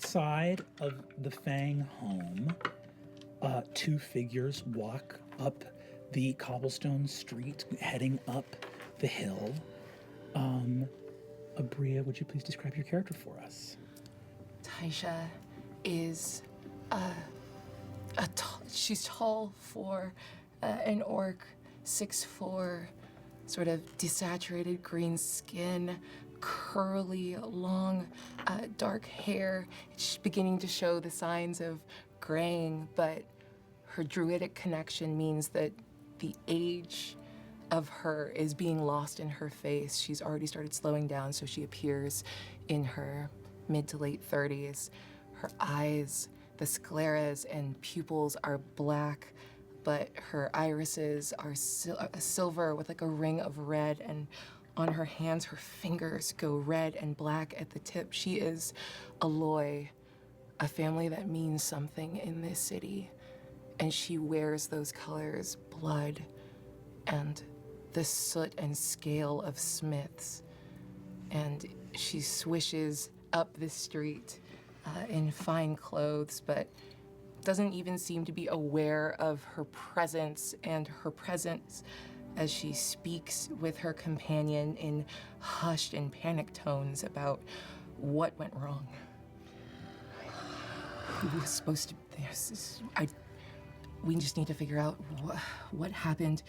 outside of the Fang home, two figures walk up the cobblestone street, heading up the hill. Aabria, would you please describe your character for us? Thaisha is she's tall for an orc, 6'4", sort of desaturated green skin, curly, long, dark hair. It's beginning to show the signs of graying, but her druidic connection means that the age of her is being lost in her face. She's already started slowing down, so she appears in her mid to late 30s. Her eyes, the scleras and pupils are black, but her irises are silver with like a ring of red, and on her hands, her fingers go red and black at the tip. She is a Lloy, a family that means something in this city, and she wears those colors, blood and the soot and scale of smiths. And she swishes up the street in fine clothes, but doesn't even seem to be aware of her presence and her presence as she speaks with her companion in hushed and panicked tones about what went wrong. Who was supposed to... we just need to figure out what happened.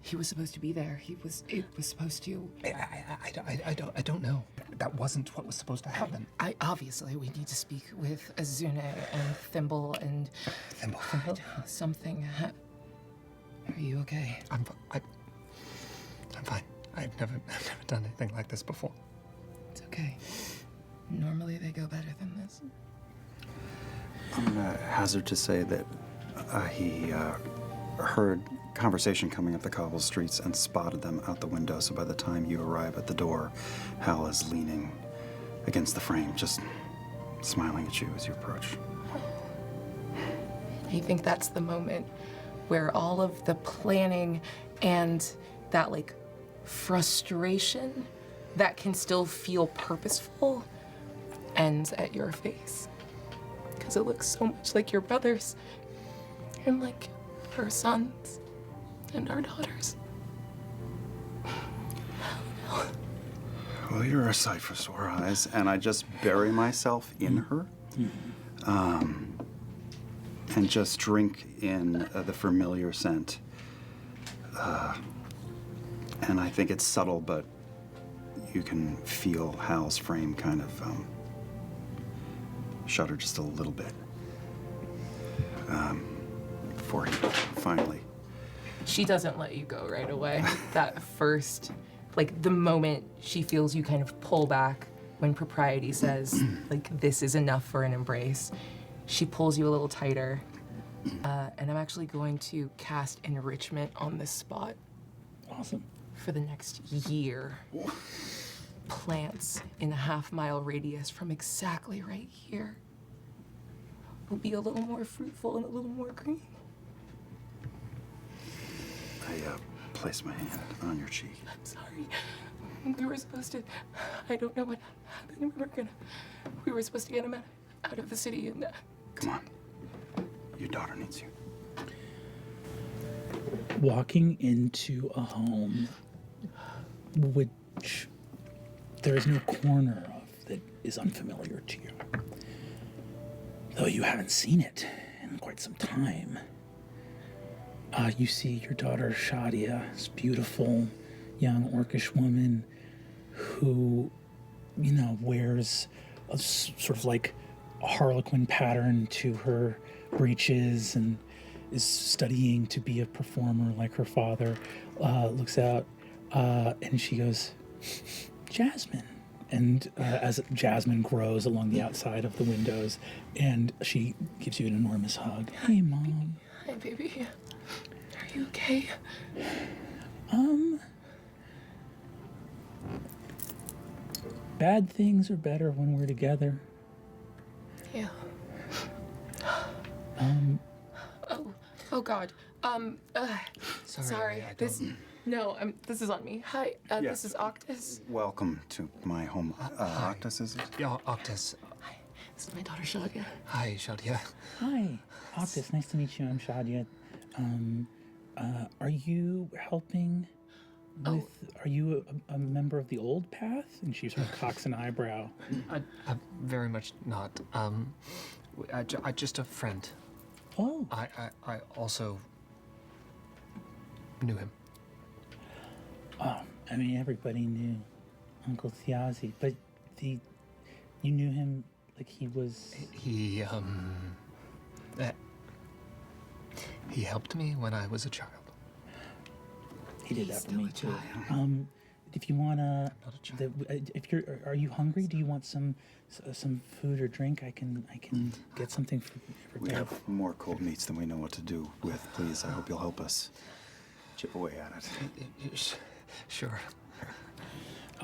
He was supposed to be there. It was supposed to... I don't know. That wasn't what was supposed to happen. Obviously, we need to speak with Azune and Thimble and... Thimble? Something. Are you okay? I'm fine. I've never done anything like this before. It's okay. Normally they go better than this. I'm gonna hazard to say that he heard conversation coming up the cobble streets and spotted them out the window, so by the time you arrive at the door, Hal is leaning against the frame, just smiling at you as you approach. I think that's the moment where all of the planning and that, like, frustration that can still feel purposeful ends at your face. Because it looks so much like your brothers and like her sons and our daughters. Well, you're a sight for sore eyes, and I just bury myself in her, and just drink in the familiar scent. And I think it's subtle, but you can feel Hal's frame kind of shudder just a little bit before he finally... She doesn't let you go right away. That first, like, the moment she feels you kind of pull back when propriety says, like, this is enough for an embrace, she pulls you a little tighter. And I'm actually going to cast Enrichment on this spot. Awesome. For the next year. Plants in a half-mile radius from exactly right here will be a little more fruitful and a little more green. I place my hand on your cheek. I'm sorry. We were supposed to... I don't know what happened. We were supposed to get him out of the city and... Come on. Your daughter needs you. Walking into a home which there is no corner of that is unfamiliar to you. Though you haven't seen it in quite some time. You see your daughter Shadia, this beautiful young orcish woman who, wears a sort of like a harlequin pattern to her breeches and is studying to be a performer like her father. Looks out and she goes, Jasmine. And as Jasmine grows along the outside of the windows, and she gives you an enormous hug. Hey, Mom. Hi, baby. Are you okay? Bad things are better when we're together. Yeah. Oh God. Sorry. This is on me. Hi, this is Occtis. Welcome to my home. Occtis, is it? Yeah, Occtis. This is my daughter, Shadia. Hi, Shadia. Hi, Occtis. Nice to meet you. I'm Shadia. Are you helping with? Are you a member of the old path? And she sort of cocks an eyebrow. Very much not. I just a friend. Oh. I also knew him. Oh, I mean, everybody knew Uncle Thiazi, but you knew him like he was. He helped me when I was a child. He did that He's for me still too. a child. If you wanna, Not a child. are you hungry? Do you want some food or drink? I can get something for We Dad. have more cold meats than we know what to do with. Please, I hope you'll help us chip away at it. Sure.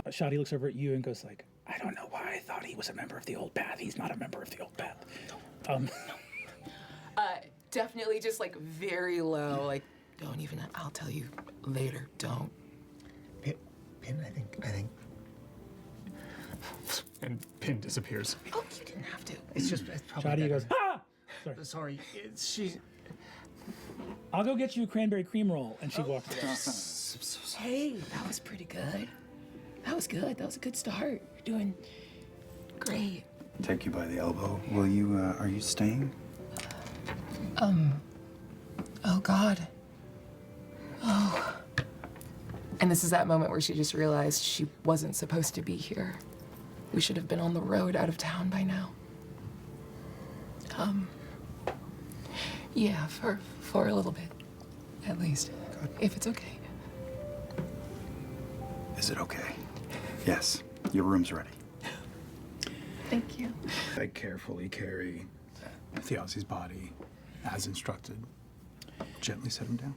Shadi looks over at you and goes like, I don't know why I thought he was a member of the old path. He's not a member of the old path. Definitely just like very low, like, don't even, I'll tell you later, don't. Pin, I think. And Pin disappears. Oh, you didn't have to. It's probably Shadi better. goes, ah! Sorry. Sorry, she. I'll go get you a cranberry cream roll. And she walks away. Hey, that was pretty good. That was good. That was a good start. You're doing great. Take you by the elbow. Will you, are you staying? Oh, God. Oh. And this is that moment where she just realized she wasn't supposed to be here. We should have been on the road out of town by now. Yeah, for a little bit, at least. Good. If it's okay. Is it okay? Yes. Your room's ready. Thank you. I carefully carry Thiazi's body as instructed. Gently set him down.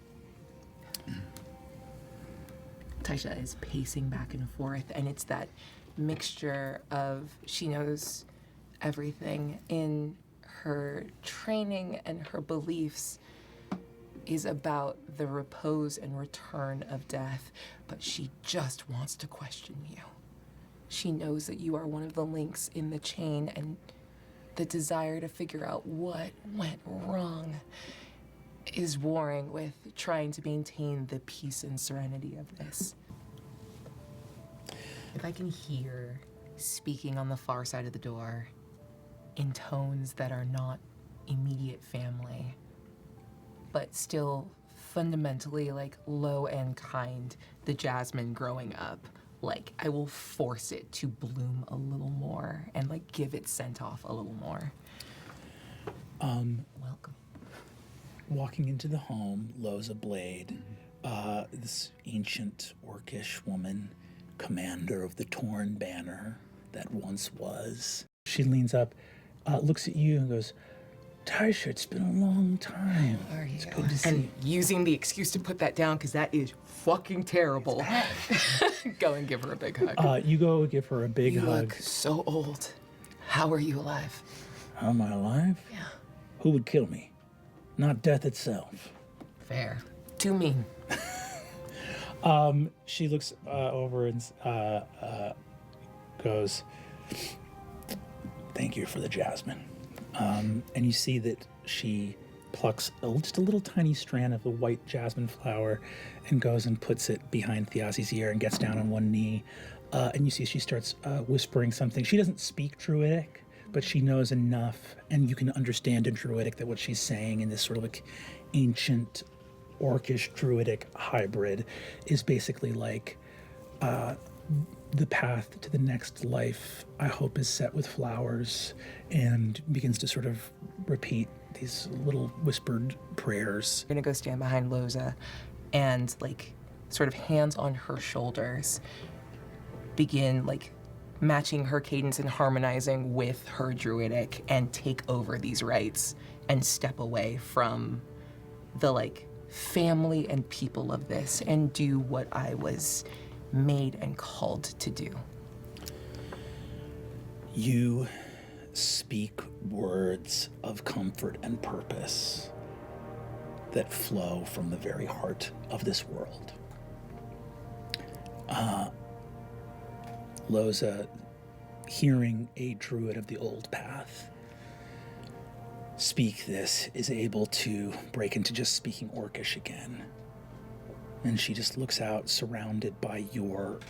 Thaisha is pacing back and forth, and it's that mixture of she knows everything in her training and her beliefs is about the repose and return of death, but she just wants to question you. She knows that you are one of the links in the chain, and the desire to figure out what went wrong is warring with trying to maintain the peace and serenity of this. If I can hear speaking on the far side of the door in tones that are not immediate family, but still fundamentally like low and kind, the jasmine growing up, like I will force it to bloom a little more and like give it scent off a little more. Welcome. Walking into the home, Loza Blade, this ancient orcish woman, commander of the torn banner that once was. She leans up, looks at you and goes, Thaisha, it's been a long time. How are you? It's good to see And using the excuse to put that down because that is fucking terrible. Go and give her a big hug. you go give her a big You hug. look so old. How are you alive? How am I alive? Yeah. Who would kill me? Not death itself. Fair. Too mean. She looks over and goes, thank you for the jasmine. And you see that she plucks just a little tiny strand of the white jasmine flower and goes and puts it behind Thiazi's ear and gets down on one knee. And you see she starts whispering something. She doesn't speak Druidic, but she knows enough, and you can understand in Druidic that what she's saying in this sort of like ancient orcish Druidic hybrid is basically like the path to the next life, I hope, is set with flowers, and begins to sort of repeat these little whispered prayers. I'm gonna go stand behind Loza and like sort of hands on her shoulders begin like matching her cadence and harmonizing with her Druidic and take over these rites and step away from the like family and people of this and do what I was made and called to do. You speak words of comfort and purpose that flow from the very heart of this world. Loza hearing a druid of the old path speak this is able to break into just speaking Orcish again. And she just looks out, surrounded by your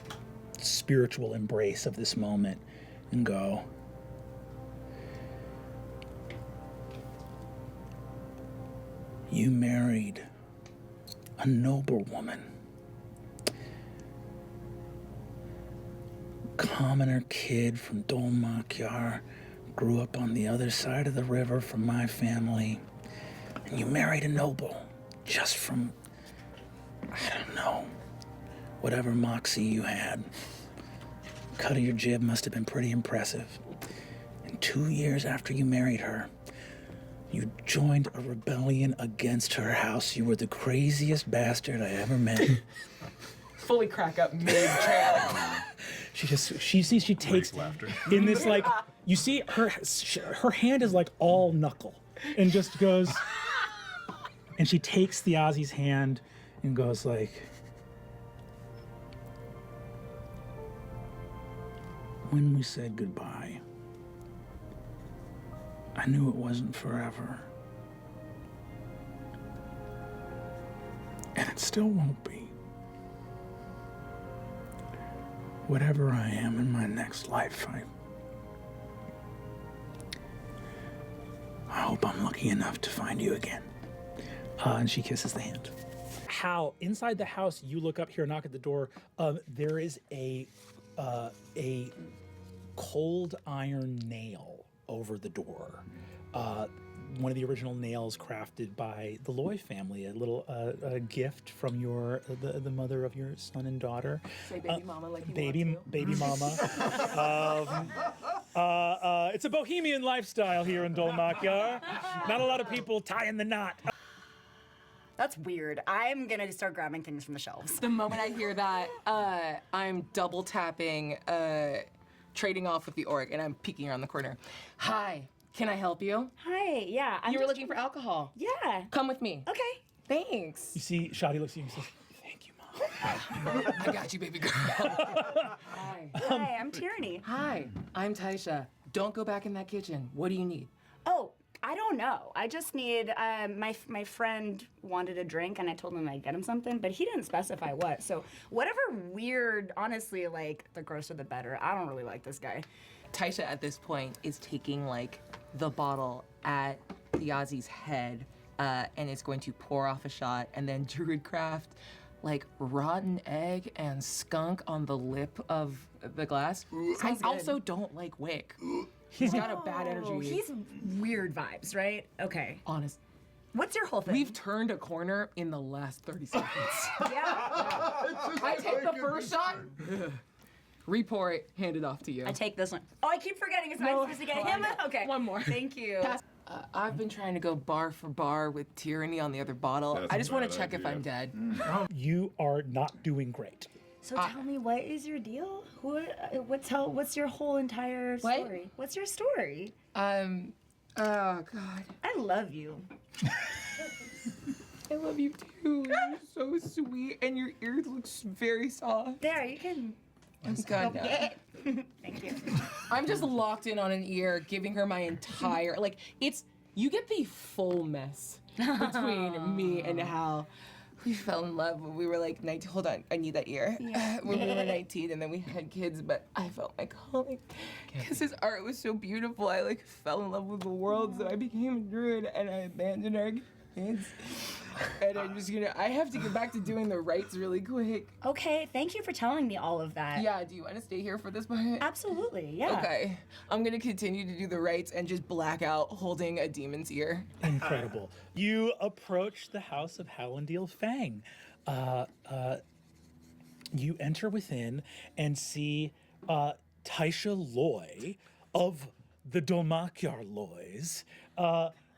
spiritual embrace of this moment, and go, "You married a noble woman. Commoner kid from Dolmakyar, grew up on the other side of the river from my family, and you married a noble just from, I don't know, whatever moxie you had. Cut of your jib must have been pretty impressive. And 2 years after you married her, you joined a rebellion against her house. You were the craziest bastard I ever met." Fully crack up mid-trail. She takes in this, like, you see her hand is like all knuckle and just goes, and she takes Thiazi's hand and goes like, "When we said goodbye, I knew it wasn't forever. And it still won't be. Whatever I am in my next life, I hope I'm lucky enough to find you again." And she kisses the hand. Hal, inside the house, you look up here, knock at the door. There is a cold iron nail over the door. One of the original nails crafted by the Lloy family, a little gift from the mother of your son and daughter. Say baby mama like you baby mama. It's a bohemian lifestyle here in Dolmakyar. Not a lot of people tying the knot. That's weird. I'm gonna start grabbing things from the shelves. The moment I hear that, I'm double tapping, trading off with the orc, and I'm peeking around the corner. "Hi, can I help you?" Hi, yeah. You were looking for alcohol. Yeah. Come with me. Okay. Thanks. You see, Shadia looks at you and says, "Thank you, Mom." I got you, baby girl. Hi. Hi, I'm Tyranny. Hi, I'm Thaisha. Don't go back in that kitchen. What do you need? Oh, I don't know. I just need, my friend wanted a drink and I told him I'd get him something, but he didn't specify what. So whatever weird, honestly, like, the grosser the better. I don't really like this guy. Thaisha at this point is taking like the bottle at Thiazi's head and is going to pour off a shot, and then Druidcraft like rotten egg and skunk on the lip of the glass. I also don't like Wick. He's got a bad energy. He's weird vibes, right? Okay. Honest. What's your whole thing? We've turned a corner in the last 30 seconds. Yeah. I take the first shot. Re-pour it, hand it off to you. I take this one. Oh, I keep forgetting. It's not supposed to get him. Okay. One more. Thank you. I've been trying to go bar for bar with Tyranny on the other bottle. That's I just a want bad to check if idea. I'm dead. You are not doing great. So tell me, what is your deal? What's your whole entire story? What's your story? Oh God. I love you. I love you too. You're so sweet, and your ears look very soft. There, you can. I'm done now. Thank you. I'm just locked in on an ear, giving her my entire you get the full mess between me and Hal. We fell in love when we were like 19. Hold on, I need that ear. Yeah. When we were 19, and then we had kids, but I felt my calling because his art was so beautiful. I like fell in love with the world, so I became a druid, and I abandoned our kids. And I have to get back to doing the rites really quick. Okay, thank you for telling me all of that. Yeah, do you want to stay here for this part? Absolutely, yeah. Okay, I'm gonna continue to do the rites and just black out holding a demon's ear. Incredible. You approach the house of Hallandil Fang. You enter within and see Thaisha Lloy of the Dolmakyar Lloys,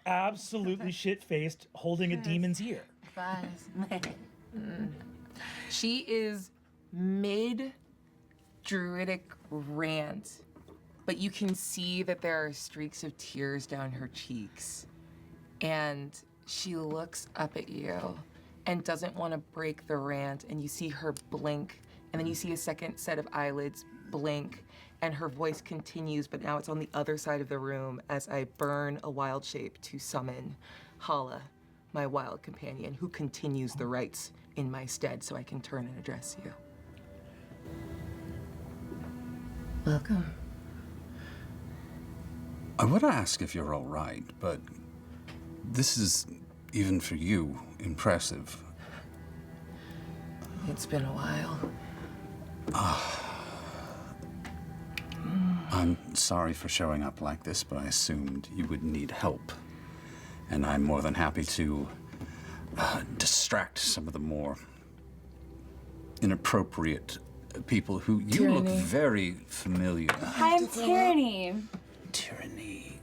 absolutely shit-faced, holding a demon's ear. She is mid-druidic rant, but you can see that there are streaks of tears down her cheeks. And she looks up at you and doesn't want to break the rant, and you see her blink, and then you see a second set of eyelids blink, and her voice continues, but now it's on the other side of the room as I burn a wild shape to summon Hala, my wild companion, who continues the rites in my stead so I can turn and address you. Welcome. I would ask if you're all right, but this is, even for you, impressive. It's been a while. I'm sorry for showing up like this, but I assumed you would need help. And I'm more than happy to distract some of the more inappropriate people who you look Tyranny. very familiar. Hi, I'm Tyranny. Tyranny.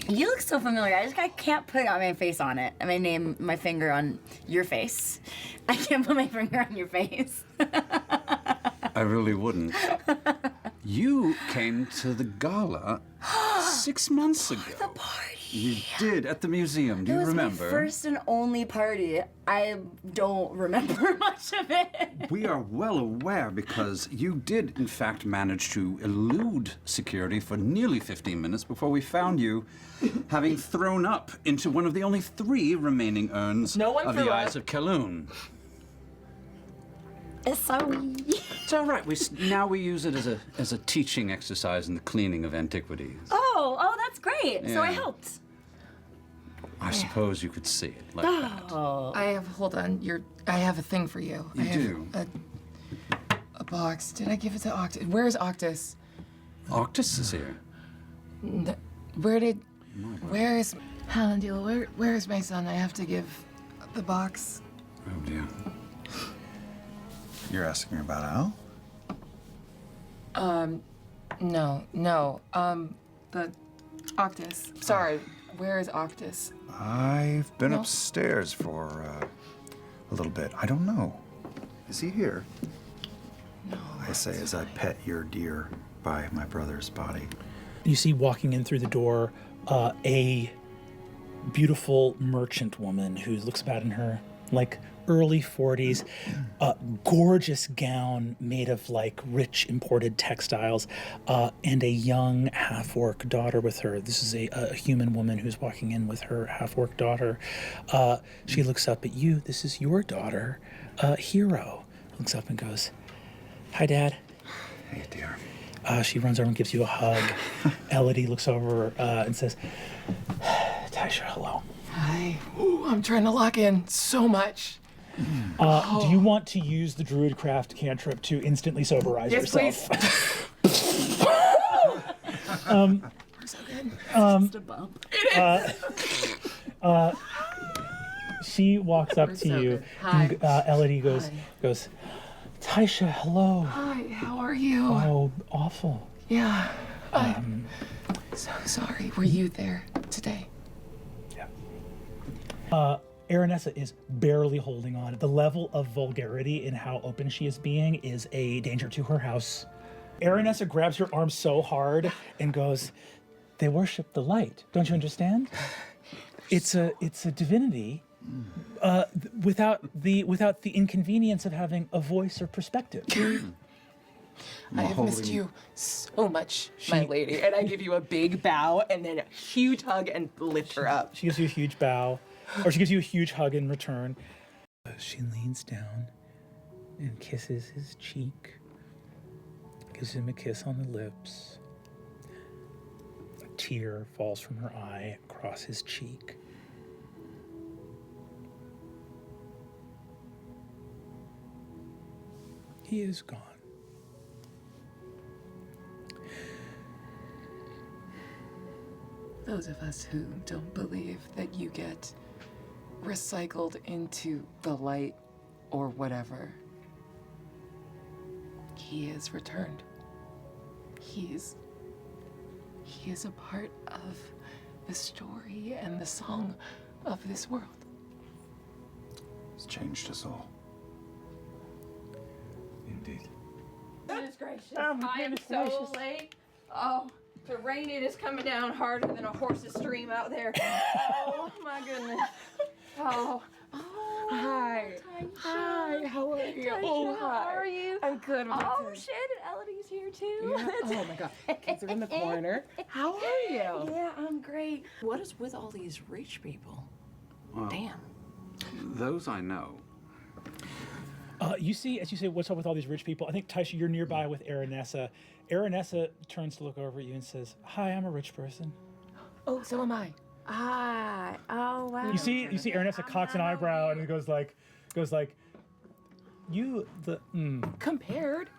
You look so familiar. I can't put my face on it. My finger on your face. I can't put my finger on your face. I really wouldn't. You came to the gala 6 months ago. The party. You did, at the museum. Do It you was remember? my first and only party. I don't remember much of it. We are well aware because you did, in fact, manage to elude security for nearly 15 minutes before we found you, having thrown up into one of the only 3 remaining urns No one of threw the up. Eyes of Kaloon. Sorry. It's all right. Now we use it as a teaching exercise in the cleaning of antiquities. Oh, that's great. So I Yeah. helped. I suppose you could see it like that. Hold on, I have a thing for you. You I have do? A box. Did I give it to Occtis? Where's Occtis? Occtis is here. Where is Hallandil? Where is my son? I have to give the box. Oh, dear. You're asking about Al? No. The Occtis. Sorry, where is Occtis? I've been No. upstairs for a little bit. I don't know. Is he here? No. I say as I pet your deer by my brother's body. You see walking in through the door a beautiful merchant woman who looks about in her early 40s, gorgeous gown made of rich imported textiles, and a young half-orc daughter with her. This is a human woman who's walking in with her half-orc daughter. She looks up at you. This is your daughter, Hero. Looks up and goes, "Hi, Dad." Hey, dear. She runs over and gives you a hug. Elodie looks over and says, "Thaisha, hello." Hi. Ooh, I'm trying to lock in so much. Do you want to use the Druidcraft cantrip to instantly soberize Yes, yourself? please. We're so good. Just a bump. She walks up We're to so you. good. Hi. And, Elodie goes, Hi. "Thaisha, hello." Hi, how are you? Oh, awful. Yeah. I'm so sorry. Were you there today? Yeah. Aranessa is barely holding on. The level of vulgarity in how open she is being is a danger to her house. Aranessa grabs your arm so hard and goes, "They worship the light. Don't you understand? It's a divinity without the inconvenience of having a voice or perspective." I have missed you so much, my lady. And I give you a big bow and then a huge hug and lift her up. She gives you a huge bow, or she gives you a huge hug in return. She leans down and kisses his cheek, gives him a kiss on the lips. A tear falls from her eye across his cheek. He is gone. Those of us who don't believe that you get recycled into the light or whatever, he is returned. He is a part of the story and the song of this world. It's changed us all. Indeed. Goodness gracious. I am so late. Oh, the rain it is coming down harder than a horse's stream out there. Oh my goodness. Oh. Hi. Hi, how are you? Thaisha, how are you? I'm good. Oh, shit, and Elodie's here too. Yeah. Oh my god. Kids are in the corner. How are you? Yeah, I'm great. What is with all these rich people? Well, Damn. those I know. You see, as you say, what's up with all these rich people? I think, Thaisha, you're nearby with Aranessa. Aranessa turns to look over at you and says, "Hi, I'm a rich person." Oh, so am I. Hi. Oh, wow. You see Aranessa cocks an eyebrow and it goes like, you the Compared.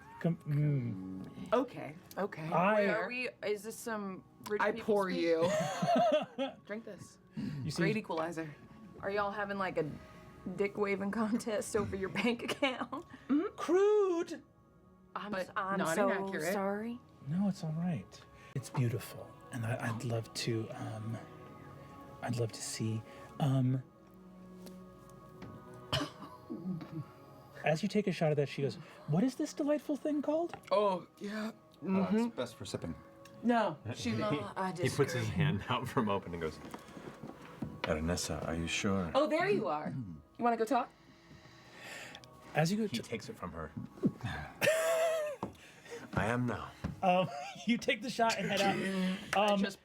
Okay. Okay. Are we? Is this some rich I people pour speak? you. Drink this. you see Great equalizer. Are y'all having like a dick waving contest over your bank account? crude. I'm not so inaccurate. sorry. No, it's all right. It's beautiful, and I'd love to see. As you take a shot of that, she goes, "What is this delightful thing called?" Oh, yeah. It's best for sipping. No, she. I He puts his hand out from open and goes, Aranessa, are you sure? Oh, there you are. You want to go talk? As you go, He takes it from her. I am now. you take the shot and head out. I just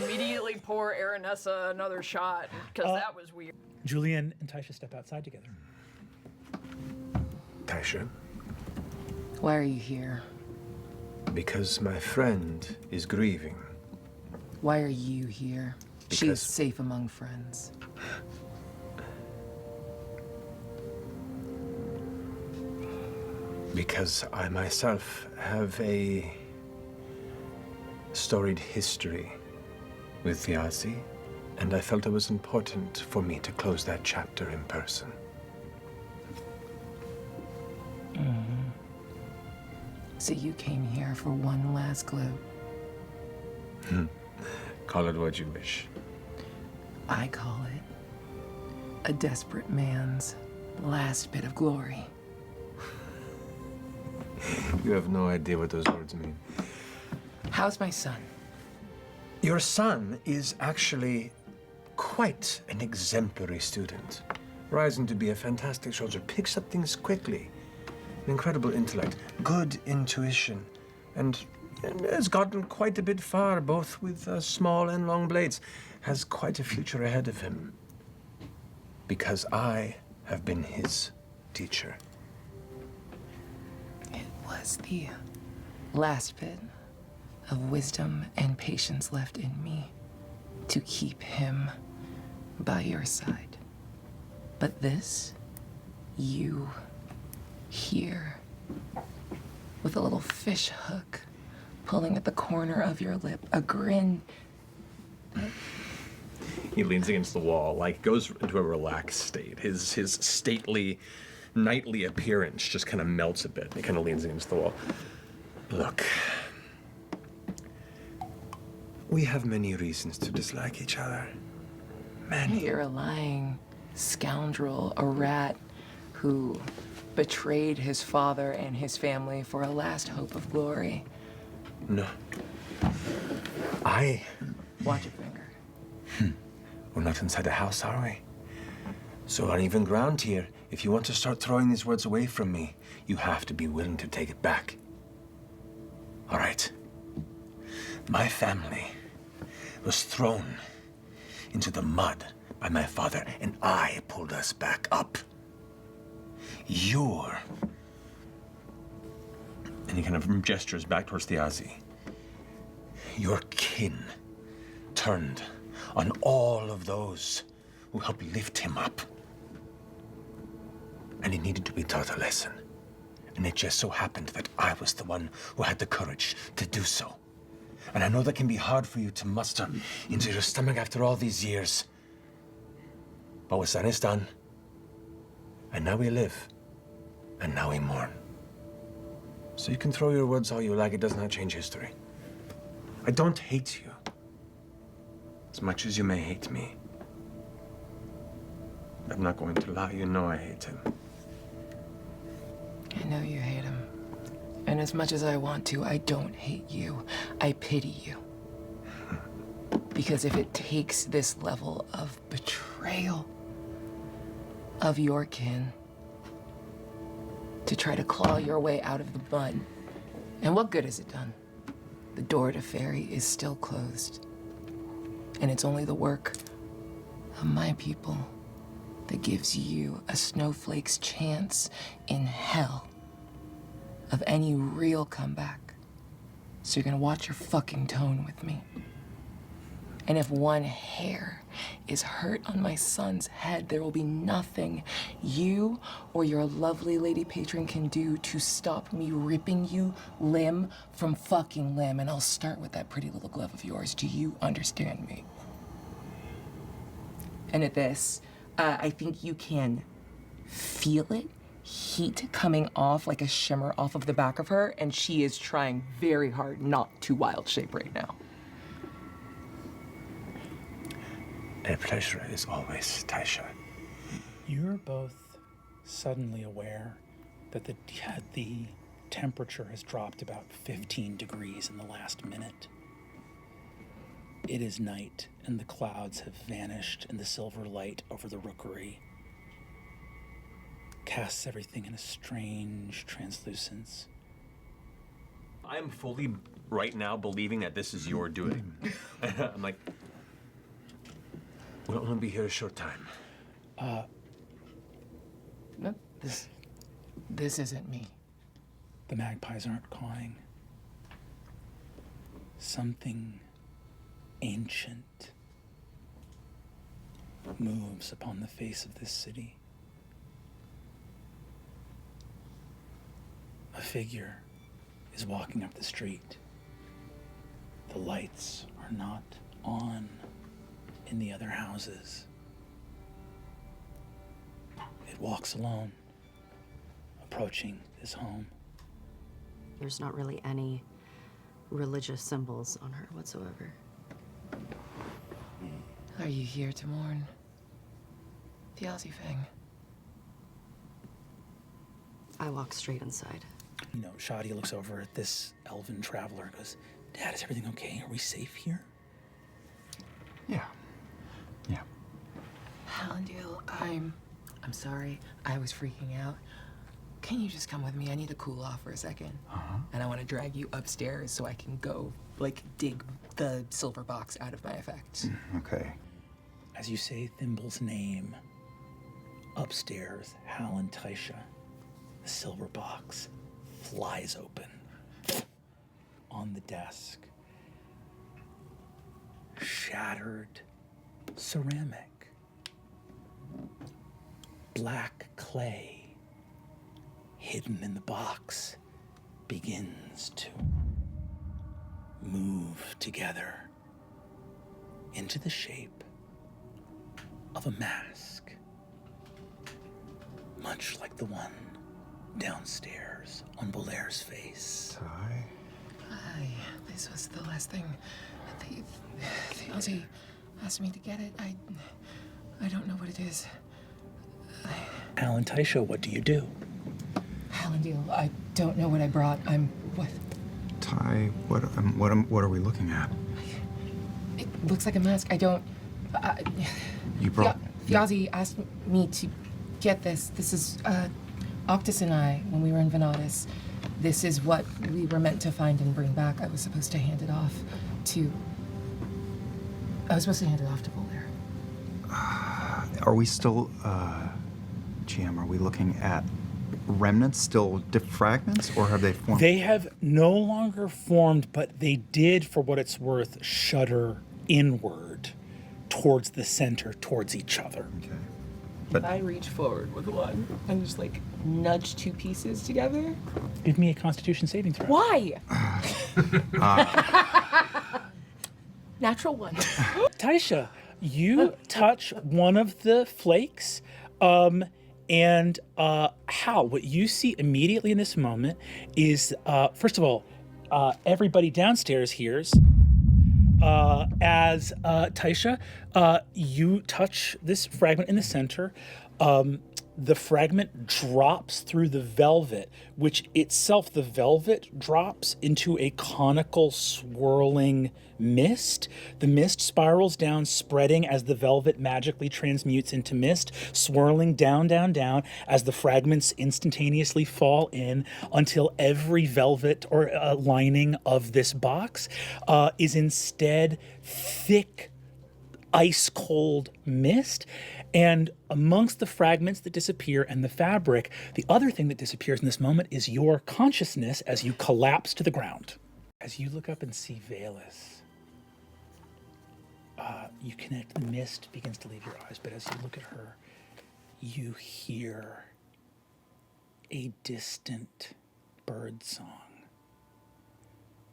immediately pour Aranessa another shot because that was weird. Julien and Thaisha step outside together. Thaisha, Why are you here? because my friend is grieving. Why are you here? She Because- is safe among friends. Because I myself have a storied history with Thiazi, and I felt it was important for me to close that chapter in person. So you came here for one last glow. Call it what you wish. I call it a desperate man's last bit of glory. You have no idea what those words mean. How's my son? Your son is actually quite an exemplary student, rising to be a fantastic soldier, picks up things quickly, an incredible intellect, good intuition, and has gotten quite a bit far, both with small and long blades, has quite a future ahead of him. Because I have been his teacher. It was the last bit of wisdom and patience left in me to keep him by your side. But this, you here, with a little fish hook pulling at the corner of your lip, a grin. He leans against the wall, like goes into a relaxed state. His stately, knightly appearance just kind of melts a bit. He kind of leans against the wall. Look, we have many reasons to dislike each other. Many. You're a lying scoundrel, a rat who betrayed his father and his family for a last hope of glory. No. Watch your finger. We're not inside a house, are we? So on even ground here, if you want to start throwing these words away from me, you have to be willing to take it back. All right. My family was thrown into the mud by my father, and I pulled us back up. You're... And he kind of gestures back towards Thiazi. Your kin turned on all of those who helped lift him up. And he needed to be taught a lesson. And it just so happened that I was the one who had the courage to do so. And I know that can be hard for you to muster into your stomach after all these years. But what's done is done. And now we live. And now we mourn. So you can throw your words all you like, it does not change history. I don't hate you as much as you may hate me. I'm not going to lie, you know I hate him. I know you hate him. And as much as I want to, I don't hate you. I pity you. Because if it takes this level of betrayal of your kin to try to claw your way out of the mud. And what good has it done? The door to fairy is still closed. And it's only the work of my people that gives you a snowflake's chance in hell of any real comeback. So you're gonna watch your fucking tone with me. And if one hair is hurt on my son's head, there will be nothing you or your lovely lady patron can do to stop me ripping you limb from fucking limb. And I'll start with that pretty little glove of yours. Do you understand me? And at this, I think you can feel it, heat coming off like a shimmer off of the back of her, and she is trying very hard not to wild shape right now. A pleasure is always, Thaisha. You're both suddenly aware that the temperature has dropped about 15 degrees in the last minute. It is night, and the clouds have vanished, and the silver light over the rookery casts everything in a strange translucence. I am fully, right now, believing that this is your doing. I'm like, We'll only be here a short time. No, this isn't me. The magpies aren't cawing. Something ancient moves upon the face of this city. A figure is walking up the street. The lights are not on in the other houses. It walks alone, approaching his home. There's not really any religious symbols on her whatsoever. Are you here to mourn the Aussie thing? I walk straight inside. You know, Shadia looks over at this elven traveler and goes, "Dad, is everything okay? Are we safe here?" Yeah. Yeah. Hallandale, I'm sorry. I was freaking out. Can you just come with me? I need to cool off for a second. And I want to drag you upstairs so I can go, like, dig the silver box out of my effects. Okay. As you say Thimble's name, upstairs, Hal and Thaisha, the silver box flies open. On the desk, shattered ceramic, black clay hidden in the box begins to move together into the shape of a mask, much like the one downstairs on Bolaire's face. This was the last thing. The Aussie asked me to get it. I don't know what it is. Hal and Thaisha, what do you do? Hallandale, I don't know what I brought. What? Ty, what are we looking at? It looks like a mask. I don't. You brought. The Aussie asked me to get this. This is Occtis and I when we were in Venatus. This is what we were meant to find and bring back. I was supposed to hand it off to Bolaire. Are we still, GM, are we looking at remnants, still fragments, or have they formed? They have no longer formed, but they did, for what it's worth, shudder inward towards the center, towards each other. Okay. If I reach forward with one and just like nudge two pieces together. Give me a Constitution saving throw. Why? Natural one. Thaisha, you touch one of the flakes, and Hal, what you see immediately in this moment is, first of all, everybody downstairs hears. As Thaisha, you touch this fragment in the center, the fragment drops through the velvet, which itself, the velvet drops into a conical swirling mist. The mist spirals down, spreading as the velvet magically transmutes into mist, swirling down, down, down as the fragments instantaneously fall in until every velvet or lining of this box is instead thick, ice-cold mist. And amongst the fragments that disappear and the fabric, the other thing that disappears in this moment is your consciousness as you collapse to the ground. As you look up and see Vaelus, you connect, the mist begins to leave your eyes, but as you look at her, you hear a distant bird song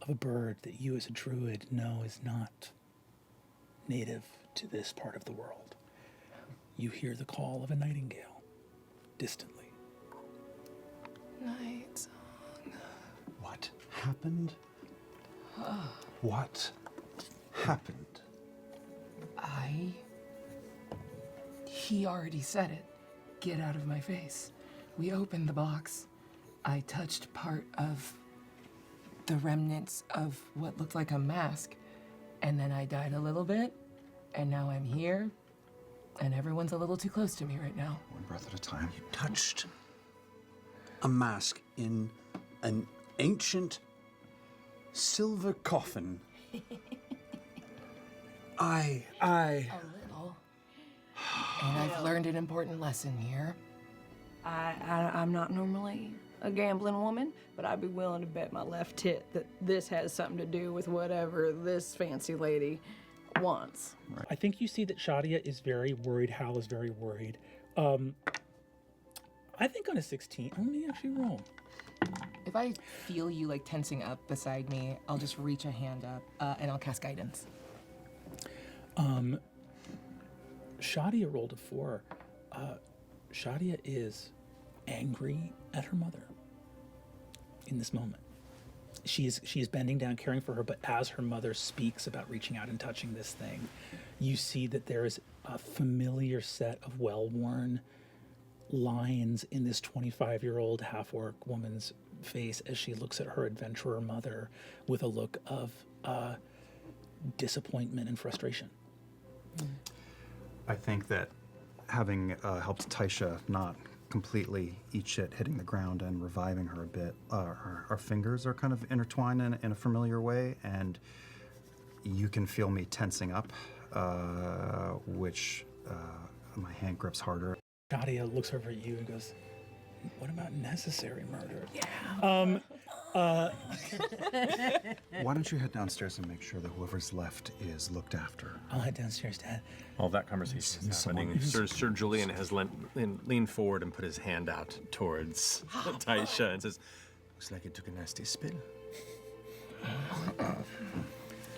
of a bird that you as a druid know is not native to this part of the world. You hear the call of a nightingale, distantly. Night song. What happened? What happened? He already said it. Get out of my face. We opened the box. I touched part of the remnants of what looked like a mask, and then I died a little bit, and now I'm here, and everyone's a little too close to me right now. One breath at a time. You touched a mask in an ancient silver coffin. A little. And I've learned an important lesson here. I'm not normally a gambling woman, but I'd be willing to bet my left tit that this has something to do with whatever this fancy lady wants. Right. I think you see that Shadia is very worried. Hal is very worried. I think on a 16, let me actually roll. If I feel you like tensing up beside me, I'll just reach a hand up and I'll cast guidance. Shadia rolled a 4. Shadia is angry at her mother in this moment. She is bending down, caring for her, but as her mother speaks about reaching out and touching this thing, you see that there is a familiar set of well-worn lines in this 25-year-old half-orc woman's face as she looks at her adventurer mother with a look of disappointment and frustration. I think that having helped Thaisha not completely eat shit, hitting the ground and reviving her a bit, our fingers are kind of intertwined in a familiar way, and you can feel me tensing up, which my hand grips harder. Shadia looks over at you and goes, "What about necessary murder?" Yeah. Why don't you head downstairs and make sure that whoever's left is looked after? I'll head downstairs, Dad. While that conversation is happening, Sir Julien has leaned forward and put his hand out towards Thaisha and says, Looks like it took a nasty spill.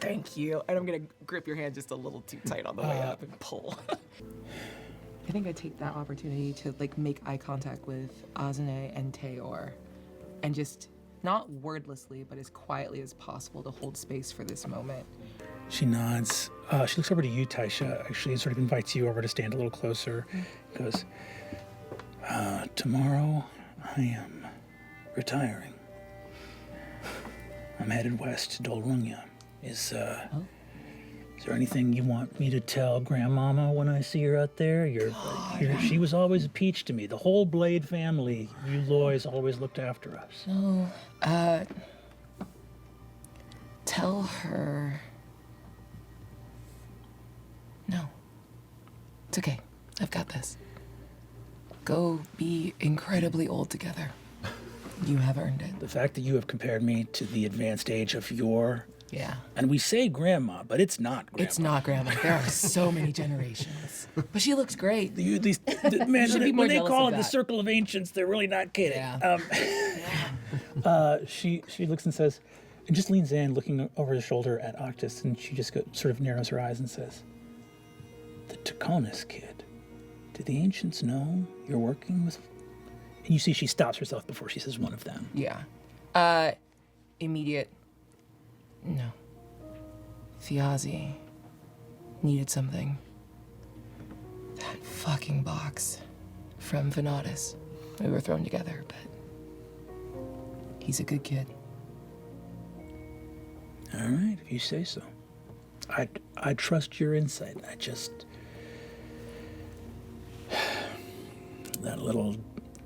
Thank you. And I'm gonna grip your hand just a little too tight on the way up and pull. I think I take that opportunity to like make eye contact with Azune and Teor, and just not wordlessly, but as quietly as possible to hold space for this moment. She nods. She looks over to you, Thaisha. Actually, sort of invites you over to stand a little closer. Goes, tomorrow I am retiring. I'm headed west to Dolrunga. Is there anything you want me to tell Grandmama when I see her out there? She was always a peach to me. The whole Blade family, you Loys, always looked after us. No, tell her. No. It's okay. I've got this. Go be incredibly old together. You have earned it. The fact that you have compared me to the advanced age of your... Yeah. And we say grandma, but it's not grandma. It's not grandma. There are so many generations. But she looks great. Man, when they call it the Circle of Ancients, they're really not kidding. Yeah. She looks and says, and just leans in, looking over her shoulder at Occtis, and she just sort of narrows her eyes and says, "The Taconis kid. Do the Ancients know you're working with..." And you see she stops herself before she says one of them. Yeah. Immediate. No. Fiazi needed something. That fucking box. from Venatus. We were thrown together, but he's a good kid. All right, if you say so. I trust your insight. That little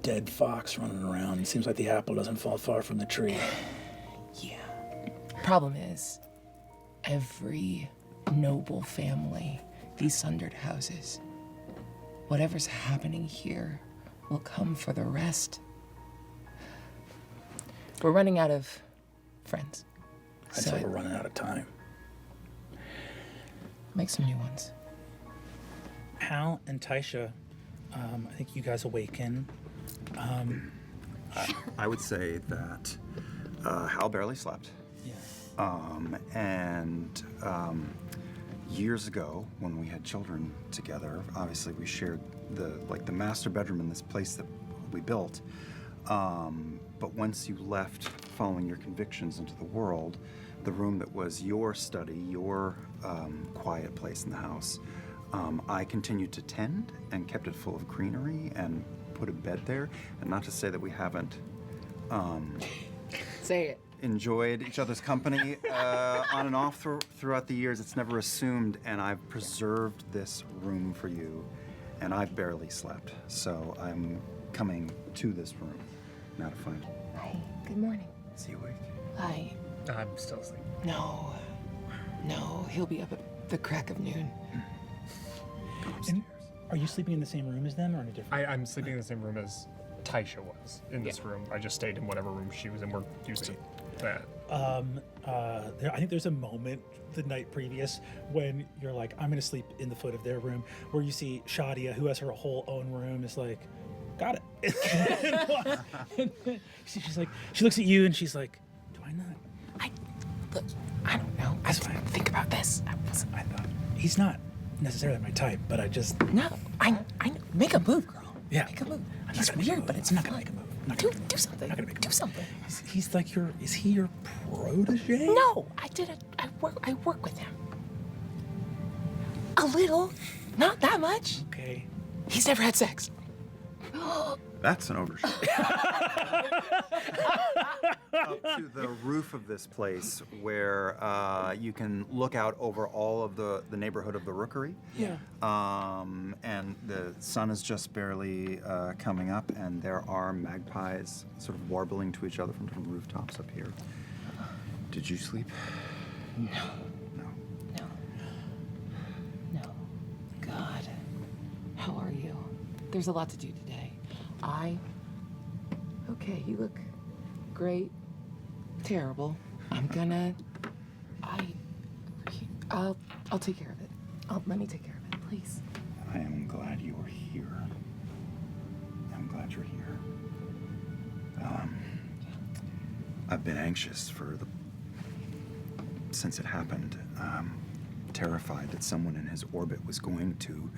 dead fox running around. It seems like the apple doesn't fall far from the tree. Yeah. Problem is, every noble family, these sundered houses, whatever's happening here will come for the rest. We're running out of friends. I'd say we're running out of time. Make some new ones. Hal and Thaisha, I think you guys awaken. I would say that Hal barely slept. And years ago, when we had children together, obviously we shared the master bedroom in this place that we built. But once you left following your convictions into the world, the room that was your study, your quiet place in the house, I continued to tend and kept it full of greenery and put a bed there. And not to say that we haven't say it. Enjoyed each other's company on and off throughout the years. It's never assumed, and I've preserved this room for you, and I've barely slept. So I'm coming to this room now to find you. Hi, good morning. Is he awake? Hi. I'm still asleep. No, he'll be up at the crack of noon. And are you sleeping in the same room as them or in a different? I'm sleeping in the same room as Thaisha was in this room. I just stayed in whatever room she was in. We're using that. I think there's a moment the night previous when you're like, I'm gonna sleep in the foot of their room, where you see Shadia, who has her whole own room, is like, got it. She's like, she looks at you and she's like, do I not? Look, I don't know. I just want to think about this. I thought he's not necessarily my type, but I just I know. Make a move, girl. Yeah. Make a move. I'm He's not gonna weird, make a but move. it's I'm not fun. gonna make a move. Do something. I'm not gonna make a Do move. something. He's like is he your protege? No, I work with him. A little, not that much. Okay. He's never had sex. That's an overture. Up to the roof of this place where you can look out over all of the neighborhood of the Rookery. Yeah. And the sun is just barely coming up, and there are magpies sort of warbling to each other from different rooftops up here. Did you sleep? No. No. No. God, how are you? There's a lot to do today. Okay, you look great. Terrible. I'll take care of it. Let me take care of it, please. I am glad you are here. I'm glad you're here. I've been anxious since it happened. Terrified that someone in his orbit was going to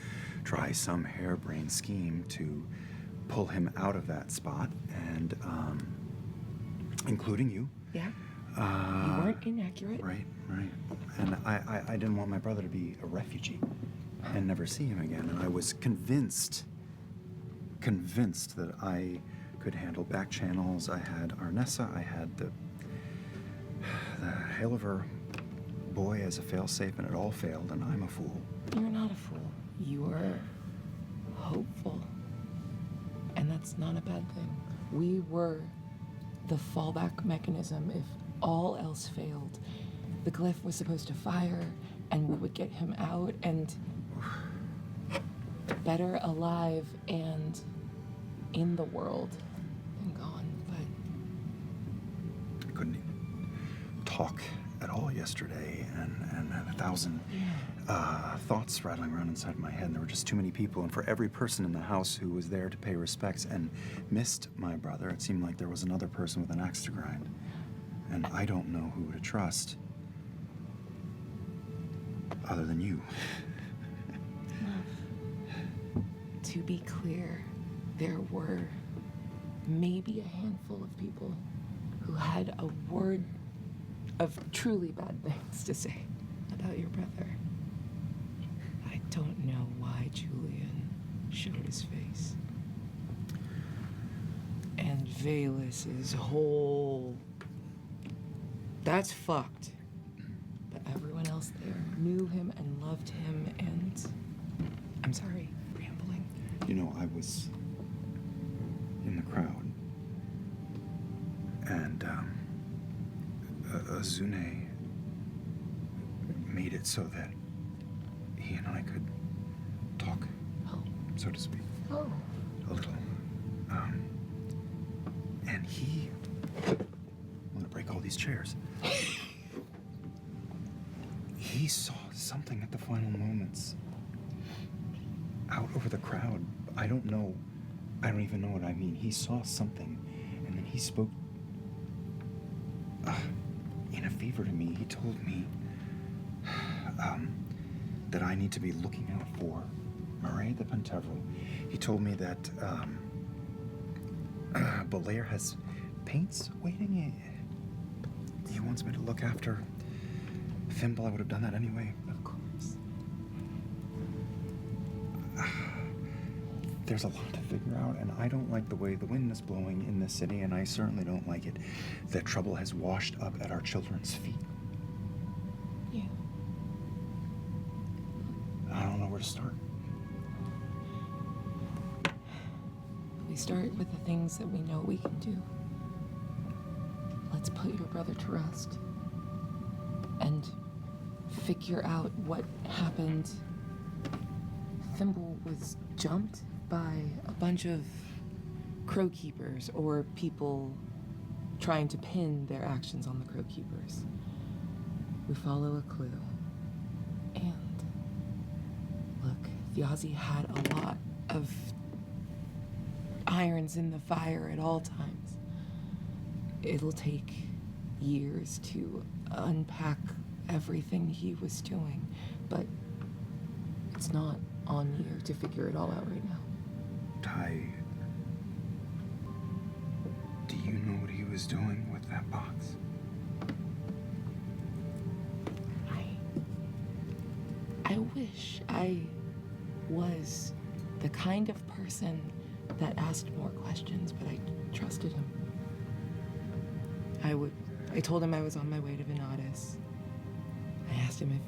try some harebrained scheme to pull him out of that spot, and including you. Yeah. You weren't inaccurate. Right. And I didn't want my brother to be a refugee and never see him again. And I was convinced that I could handle back channels. I had Aranessa. I had the hail of her boy as a failsafe, and it all failed, and I'm a fool. You're not a fool. You were hopeful. And that's not a bad thing. We were the fallback mechanism if all else failed. The glyph was supposed to fire, and we would get him out, and better alive and in the world than gone. But I couldn't even talk at all yesterday, and had 1,000 thoughts rattling around inside my head. And there were just too many people, and for every person in the house who was there to pay respects and missed my brother, it seemed like there was another person with an axe to grind. And I don't know who to trust other than you. to be clear, there were maybe a handful of people who had a word of truly bad things to say about your brother. I don't know why Julien showed his face. Vaelus is whole. That's fucked. But everyone else there knew him and loved him, and I'm sorry, rambling. You know, I was in the crowd, and Azune made it so that he and I could talk, so to speak. Oh. A little. And I'm gonna break all these chairs. He saw something at the final moments out over the crowd. I don't even know what I mean. He saw something, and then he spoke in a favor to me. He told me that I need to be looking out for Marae the Pentevral. He told me that Bolaire has paints waiting. He wants me to look after Thimble. I would have done that anyway. Of course. There's a lot to figure out, and I don't like the way the wind is blowing in this city, and I certainly don't like it that trouble has washed up at our children's feet. Yeah. I don't know where to start. We start with the things that we know we can do. Let's put your brother to rest and figure out what happened. Thimble was jumped by a bunch of crow keepers or people trying to pin their actions on the crow keepers. We follow a clue. And look, Thyazi had a lot of irons in the fire at all times. It'll take years to unpack everything he was doing, but it's not on you to figure it all out right now. Ty, do you know what he was doing with that box? I wish I was the kind of person that asked more questions, but I trusted him. I told him I was on my way to Venatus. I asked him if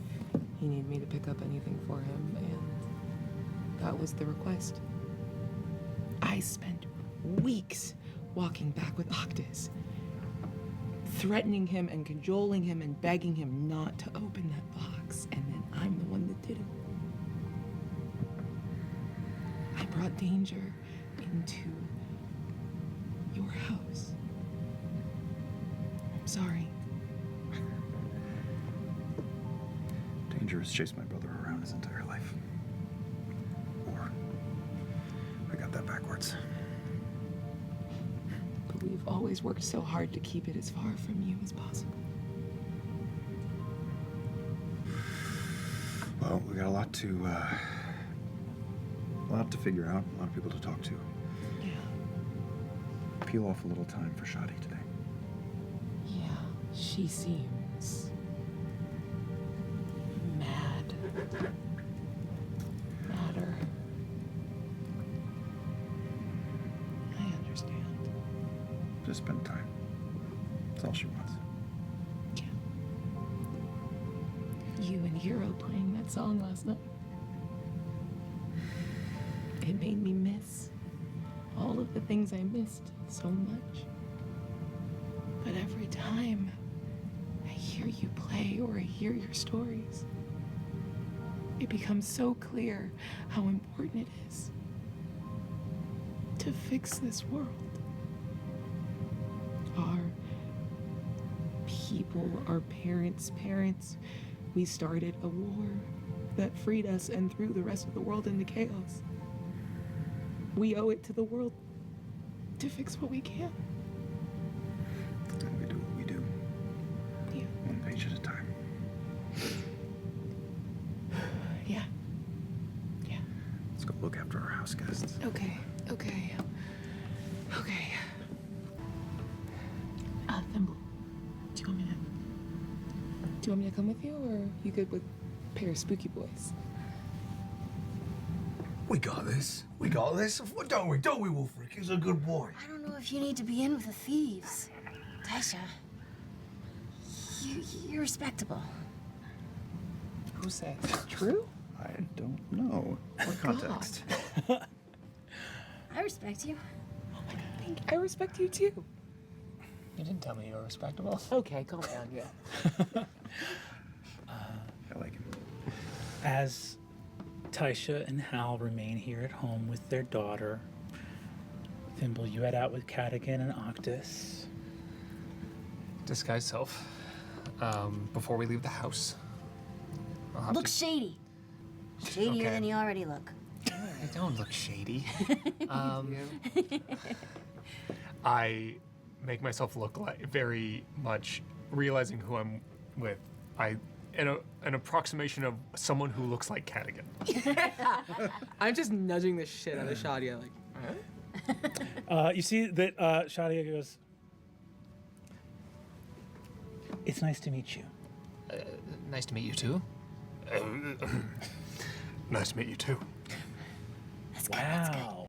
he needed me to pick up anything for him, and that was the request. I spent weeks walking back with Occtis, threatening him and cajoling him and begging him not to open that box, and then I'm the one that did it. I brought danger into your house. I'm sorry. Danger has chased my brother around his entire life. Or I got that backwards. But we've always worked so hard to keep it as far from you as possible. Well, we got a lot to figure out, a lot of people to talk to. Yeah. Peel off a little time for Shadia today. Yeah, she seems mad. Madder. I understand. Just spend time. That's all she wants. Yeah. You and Hero playing that song last night. It made me miss all of the things I missed so much. But every time I hear you play or I hear your stories, it becomes so clear how important it is to fix this world. Our people, our parents' parents, we started a war that freed us and threw the rest of the world into chaos. We owe it to the world to fix what we can. And we do what we do. Yeah. One page at a time. Yeah. Yeah. Let's go look after our house guests. Okay. Thimble, do you want me to come with you, or are you good with a pair of spooky boys? We got this. We got this. Don't we? Don't we, Wolfric? He's a good boy. I don't know if you need to be in with the thieves. Thaisha, you're respectable. Who said it's true? I don't know. What context? I respect you. I respect you too. You didn't tell me you were respectable. Okay, calm down, yeah. I like him. As Thaisha and Hal remain here at home with their daughter, Thimble, you head out with Cadigan and Occtis. Disguise self. Before we leave the house. Look shady. Shadier than you already look. I don't look shady. I make myself look like very much realizing who I'm with. An approximation of someone who looks like Cadigan. I'm just nudging the shit out of Shadia, like, huh? You see that Shadia goes, "It's nice to meet you." Nice to meet you too. Nice to meet you too. Wow.